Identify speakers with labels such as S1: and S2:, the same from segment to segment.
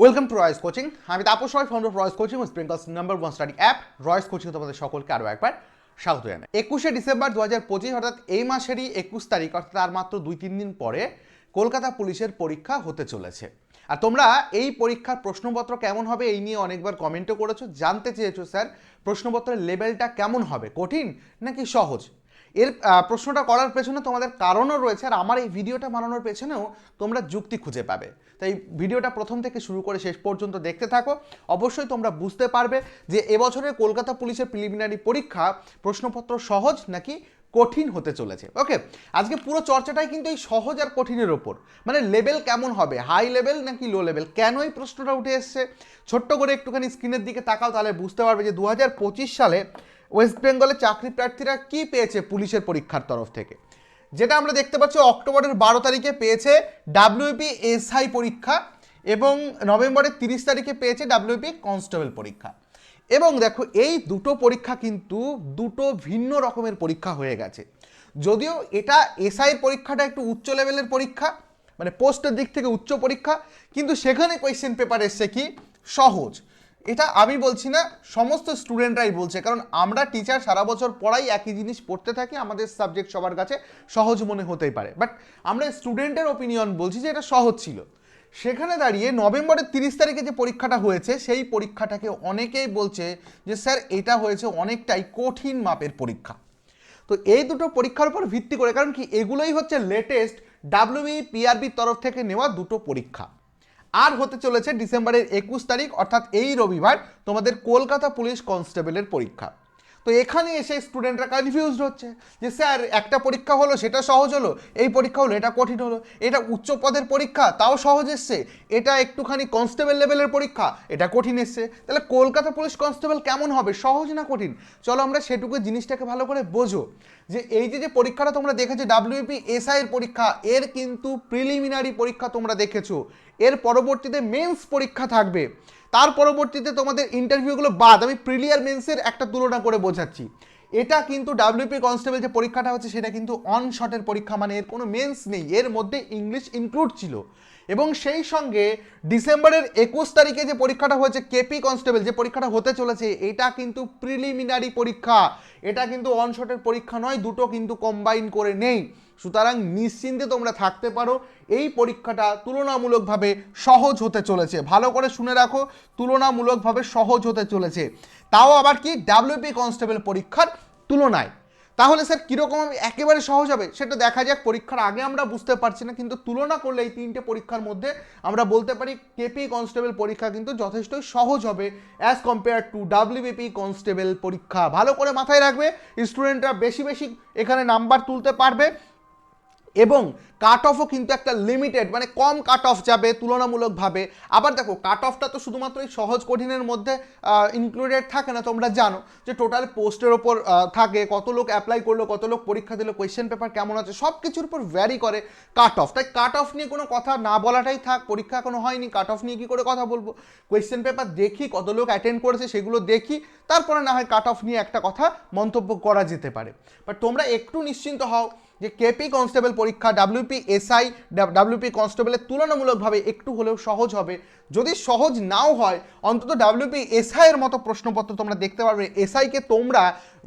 S1: Welcome to Roy's coaching. আমি Tapas Roy, founder of Roy's coaching, sprinkles number 1 study app Roy's coaching. তোমাদের সকলকে আরও একবার স্বাগত জানাই। 21শে ডিসেম্বর 2025 অর্থাৎ এই মাসেরই 21 তারিখ, অর্থাৎ আর মাত্র 2-3 দিন পরে কলকাতা পুলিশের পরীক্ষা হতে চলেছে। আর তোমরা এই পরীক্ষার প্রশ্নপত্র কেমন হবে এই নিয়ে অনেকবার কমেন্টও করেছো, জানতে চেয়েছো স্যার প্রশ্নপত্রের লেভেলটা কেমন হবে, কঠিন নাকি সহজ। এর প্রশ্নটা করার পেছনে তোমাদের কারণও রয়েছে, আর আমার এই ভিডিওটা বানানোর পেছনেও তোমরা যুক্তি খুঁজে পাবে। তাই ভিডিওটা প্রথম থেকে শুরু করে শেষ পর্যন্ত দেখতে থাকো। অবশ্যই তোমরা বুঝতে পারবে যে এবছরের কলকাতা পুলিশের প্রিলিমিনারি পরীক্ষা প্রশ্নপত্র সহজ নাকি কঠিন হতে চলেছে। ওকে, আজকে পুরো চর্চাটাই কিন্তু এই সহজ আর কঠিনের ওপর, মানে লেভেল কেমন হবে, হাই লেভেল নাকি লো লেভেল, কেন এই প্রশ্নটা উঠে এসছে। ছোট্ট করে একটুখানি স্ক্রিনের দিকে তাকাও, তাহলে বুঝতে পারবে যে 2025 সালে ওয়েস্ট বেঙ্গলে চাকরি প্রার্থীরা কি পেয়েছে পুলিশের পরীক্ষার তরফ থেকে। যেটা আমরা দেখতে পাচ্ছি অক্টোবরের 12 তারিখে পেয়েছে ডাব্লিউপি এসআই পরীক্ষা, এবং নভেম্বরের 30 তারিখে পেয়েছে ডাব্লিউপি কনস্টেবল পরীক্ষা। এবং দেখো এই দুটো পরীক্ষা কিন্তু দুটো ভিন্ন রকমের পরীক্ষা হয়ে গেছে। যদিও এটা এসআইয়ের পরীক্ষাটা একটু উচ্চ লেভেলের পরীক্ষা, মানে পোস্টের দিক থেকে উচ্চ পরীক্ষা, কিন্তু সেখানে কোয়েশ্চেন পেপার এসছে কি সহজ। এটা আমি বলছি না, সমস্ত স্টুডেন্টরাই বলছে, কারণ আমরা টিচার সারা বছর পড়াই, একই জিনিস পড়তে থাকি, আমাদের সাবজেক্ট সবার কাছে সহজ মনে হতেই পারে, বাট আমরা স্টুডেন্টের ওপিনিয়ন বলছি যে এটা সহজ ছিল। সেখানে দাঁড়িয়ে নভেম্বরের 30 তারিখে যে পরীক্ষাটা হয়েছে সেই পরীক্ষাটাকে অনেকেই বলছে যে স্যার এটা হয়েছে অনেকটাই কঠিন মাপের পরীক্ষা। তো এই দুটো পরীক্ষার উপর ভিত্তি করে, কারণ কি এগুলোই হচ্ছে লেটেস্ট ডাব্লিউবি পিআরবির তরফ থেকে নেওয়া দুটো পরীক্ষা। আর হতে চলেছে ডিসেম্বরের 21 তারিখ, অর্থাৎ এই রবিবার তোমাদের কলকাতা পুলিশ কনস্টেবলের পরীক্ষা। তো এখানে এসে স্টুডেন্টরা কনফিউজড হচ্ছে যে স্যার একটা পরীক্ষা হলো সেটা সহজ হলো, এই পরীক্ষা হলো এটা কঠিন হলো, এটা উচ্চ পদের পরীক্ষা তাও সহজ এসছে, এটা একটুখানি কনস্টেবল লেভেলের পরীক্ষা এটা কঠিন এসছে, তাহলে কলকাতা পুলিশ কনস্টেবল কেমন হবে, সহজ না কঠিন। চলো আমরা সেটুকু জিনিসটাকে ভালো করে বোঝো। যে এই যে পরীক্ষাটা তোমরা দেখেছো ডাব্লিউপি এসআই এর পরীক্ষা, এর কিন্তু প্রিলিমিনারি পরীক্ষা তোমরা দেখেছো, এর পরবর্তীতে মেন্স পরীক্ষা থাকবে, তার পরবর্তীতে তোমাদের ইন্টারভিউগুলো বাদ আমি প্রিলিয়ার মেন্সের একটা তুলনা করে বোঝাচ্ছি। এটা কিন্তু ডাব্লিউপি কনস্টেবল যে পরীক্ষাটা হচ্ছে সেটা কিন্তু অন শটের পরীক্ষা, মানে এর কোনো মেন্স নেই, এর মধ্যে ইংলিশ ইনক্লুড ছিল। এবং সেই সঙ্গে ডিসেম্বরের 21 তারিখে যে পরীক্ষাটা হয়েছে কেপি কনস্টেবল, যে পরীক্ষাটা হতে চলেছে, এটা কিন্তু প্রিলিমিনারি পরীক্ষা, এটা কিন্তু অন শটের পরীক্ষা নয়, দুটো কিন্তু কম্বাইন করে নেই। সুতরাং নিশ্চিন্তে তোমরা থাকতে পারো, এই পরীক্ষাটা তুলনামূলকভাবে সহজ হতে চলেছে। ভালো করে শুনে রাখো, তুলনামূলকভাবে সহজ হতে চলেছে, তাও আবার কি ডাব্লিউপি কনস্টেবল পরীক্ষার তুলনায়। তাহলে স্যার কীরকম একেবারে সহজ হবে সেটা দেখা যাক, পরীক্ষার আগে আমরা বুঝতে পারছি না, কিন্তু তুলনা করলে এই তিনটে পরীক্ষার মধ্যে আমরা বলতে পারি কেপি কনস্টেবল পরীক্ষা কিন্তু যথেষ্টই সহজ হবে as compare to WBP constable পরীক্ষা। ভালো করে মাথায় রাখবে, স্টুডেন্টরা বেশি বেশি এখানে নাম্বার তুলতে পারবে, এবং কাট অফও কিন্তু একটা লিমিটেড, মানে কম কাট অফ যাবে তুলনামূলকভাবে। আবার দেখো কাট অফটা তো শুধুমাত্র এই সহজ কঠিনের মধ্যে ইনক্লুডেড থাকে না, তোমরা জানো যে টোটাল পোস্টের ওপর থাকে, কত লোক অ্যাপ্লাই করলো, কত লোক পরীক্ষা দিল, কোয়েশ্চেন পেপার কেমন আছে, সব কিছুর উপর ভ্যারি করে কাট অফ। তাই কাট অফ নিয়ে কোনো কথা না বলাটাই থাক, পরীক্ষা এখনো হয়নি, কাট অফ নিয়ে কী করে কথা বলবো। কোয়েশ্চেন পেপার দেখি, কত লোক অ্যাটেন্ড করেছে সেগুলো দেখি, তারপরে না হয় কাট অফ নিয়ে একটা কথা মন্তব্য করা যেতে পারে। বাট তোমরা একটু নিশ্চিন্ত হও যে কেপি কনস্টেবল পরীক্ষা ডাব্লিউপি এসআই ডাব্লিউপি কনস্টেবলের তুলনামূলকভাবে একটু হলেও সহজ হবে। যদি সহজ নাও হয়, অন্তত ডাব্লিউপি এসআইয়ের মতো প্রশ্নপত্র তোমরা দেখতে পারবে। এসআইকে তোমরা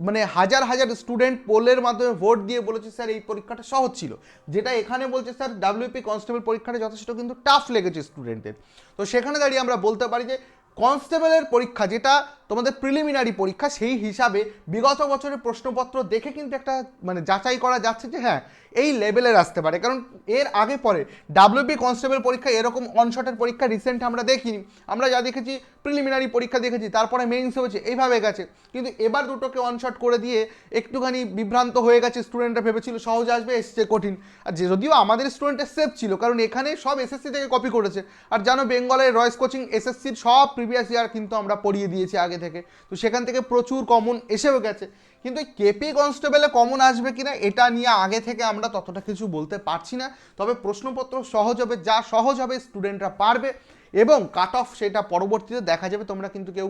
S1: মানে হাজার হাজার স্টুডেন্ট পোলের মাধ্যমে ভোট দিয়ে বলেছে স্যার এই পরীক্ষাটা সহজ ছিল, যেটা এখানে বলছে স্যার ডাব্লিউপি কনস্টেবল পরীক্ষাটা যথেষ্ট কিন্তু টাফ লেগেছে স্টুডেন্টদের। তো সেখানে দাঁড়িয়ে আমরা বলতে পারি যে কনস্টেবলের পরীক্ষা যেটা তোমাদের প্রিলিমিনারি পরীক্ষা, সেই হিসাবে বিগত বছরের প্রশ্নপত্র দেখে কিন্তু একটা মানে যাচাই করা যাচ্ছে যে হ্যাঁ এই লেভেলের আসতে পারে। কারণ এর আগে পরে ডাব্লিউপি কনস্টেবল পরীক্ষা এরকম অনশটের পরীক্ষা রিসেন্ট আমরা দেখিনি, আমরা যা দেখেছি প্রিলিমিনারি পরীক্ষা দেখেছি, তারপরে মেইনস হয়েছে, এইভাবে গেছে। কিন্তু এবার দুটোকে অনশট করে দিয়ে একটুখানি বিভ্রান্ত হয়ে গেছে, স্টুডেন্টরা ভেবেছিল সহজ আসবে, এসছে কঠিন। আর যদিও আমাদের স্টুডেন্টের সেফ ছিল, কারণ এখানে সব এসএসসি থেকে কপি করেছে। আর জানো বেঙ্গলের রয়েস কোচিং এসএসসির সব প্রিভিয়াস ইয়ার কিন্তু আমরা পড়িয়ে দিয়েছি আগে থেকে, তো সেখান থেকে প্রচুর কমন এসেও গেছে। কিন্তু কেপি কনস্টেবলে কমন আসবে কিনা এটা নিয়ে আগে থেকে আমরা ততটা কিছু বলতে পারছি না। তবে প্রশ্নপত্র সহজ হবে, যা সহজ হবে স্টুডেন্টরা পারবে, এবং কাট অফ সেটা পরবর্তীতে দেখা যাবে। তোমরা কিন্তু কেউ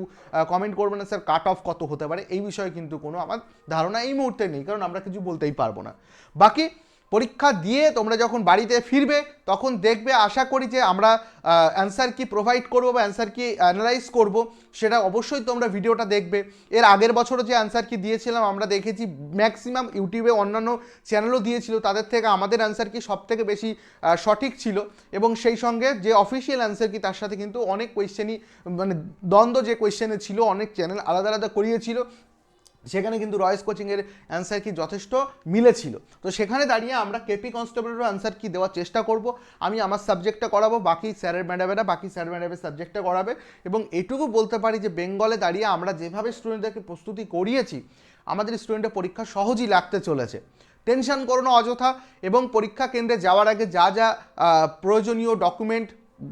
S1: কমেন্ট করবে না স্যার কাট অফ কত হতে পারে, এই বিষয়ে কিন্তু কোনো আমার ধারণা এই মুহূর্তে নেই, কারণ আমরা কিছু বলতেই পারবো না। বাকি পরীক্ষা দিয়ে তোমরা যখন বাড়িতে ফিরবে তখন দেখবে, আশা করি যে আমরা অ্যান্সার কি প্রোভাইড করবো বা অ্যান্সার কি অ্যানালাইজ করব, সেটা অবশ্যই তোমরা ভিডিওটা দেখবে। এর আগের বছরও যে অ্যান্সার কি দিয়েছিলাম আমরা দেখেছি, ম্যাক্সিমাম ইউটিউবে অন্যান্য চ্যানেলও দিয়েছিল, তাদের থেকে আমাদের অ্যান্সার কি সব থেকে বেশি সঠিক ছিল। এবং সেই সঙ্গে যে অফিসিয়াল অ্যান্সার কি তার সাথে কিন্তু অনেক কোয়েশ্চেনই মানে দ্বন্দ্ব যে কোয়েশ্চেনে ছিল, অনেক চ্যানেল আলাদা আলাদা করিয়েছিল, সেখানে কিন্তু রয়েস কোচিংয়ের অ্যান্সার কি যথেষ্ট মিলেছিল। তো সেখানে দাঁড়িয়ে আমরা কেপি কনস্টেবলেরও অ্যান্সার কি দেওয়ার চেষ্টা করব। আমি আমার সাবজেক্টটা করাবো, বাকি স্যারের ম্যাডামেরা বাকি স্যার ম্যাডামের সাবজেক্টটা করাবে। এবং এটুকু বলতে পারি যে বেঙ্গলে দাঁড়িয়ে আমরা যেভাবে স্টুডেন্টদেরকে প্রস্তুতি করিয়েছি, আমাদের স্টুডেন্টের পরীক্ষা সহজই লাগতে চলেছে। টেনশন করো না অযথা। এবং পরীক্ষা কেন্দ্রে যাওয়ার আগে যা যা প্রয়োজনীয় ডকুমেন্ট,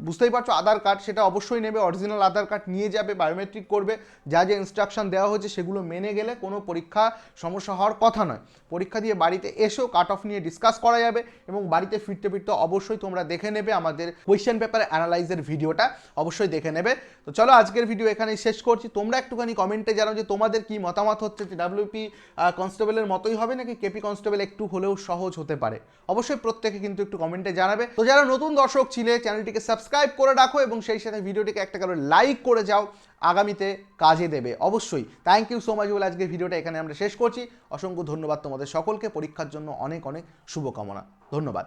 S1: বুঝতেই পারছো, আধার কার্ড সেটা অবশ্যই নেবে, অরিজিনাল আধার কার্ড নিয়ে যাবে, বায়োমেট্রিক করবে, যা যা ইনস্ট্রাকশন দেওয়া হয়েছে সেগুলো মেনে গেলে কোনো পরীক্ষা সমস্যা হওয়ার কথা নয়। পরীক্ষা দিয়ে বাড়িতে এসেও কাট অফ নিয়ে ডিসকাস করা যাবে। এবং বাড়িতে ফিরতে ফিরতে অবশ্যই তোমরা দেখে নেবে আমাদের কোয়েশ্চেন পেপার অ্যানালাইজের ভিডিওটা, অবশ্যই দেখে নেবে। তো চলো আজকের ভিডিও এখানেই শেষ করছি। তোমরা একটুখানি কমেন্টে জানাও যে তোমাদের কি মতামত হচ্ছে, যে ডাব্লিউপি কনস্টেবলের মতোই হবে নাকি কেপি কনস্টেবল একটু হলেও সহজ হতে পারে। অবশ্যই প্রত্যেকে কিন্তু একটু কমেন্টে জানাবে। তো যারা নতুন দর্শক ছিলে চ্যানেলটিকে সাবস্ক্রাইব করে রাখো এবং সেই সাথে ভিডিওটিকে একটা করে লাইক করে যাও, আগামীতে কাজে দেবে অবশ্যই। থ্যাংক ইউ সো মাচ বলে আজকের ভিডিওটা এখানে আমরা শেষ করছি। অসংখ্য ধন্যবাদ তোমাদের সকলকে। পরীক্ষার জন্য অনেক অনেক শুভকামনা। ধন্যবাদ।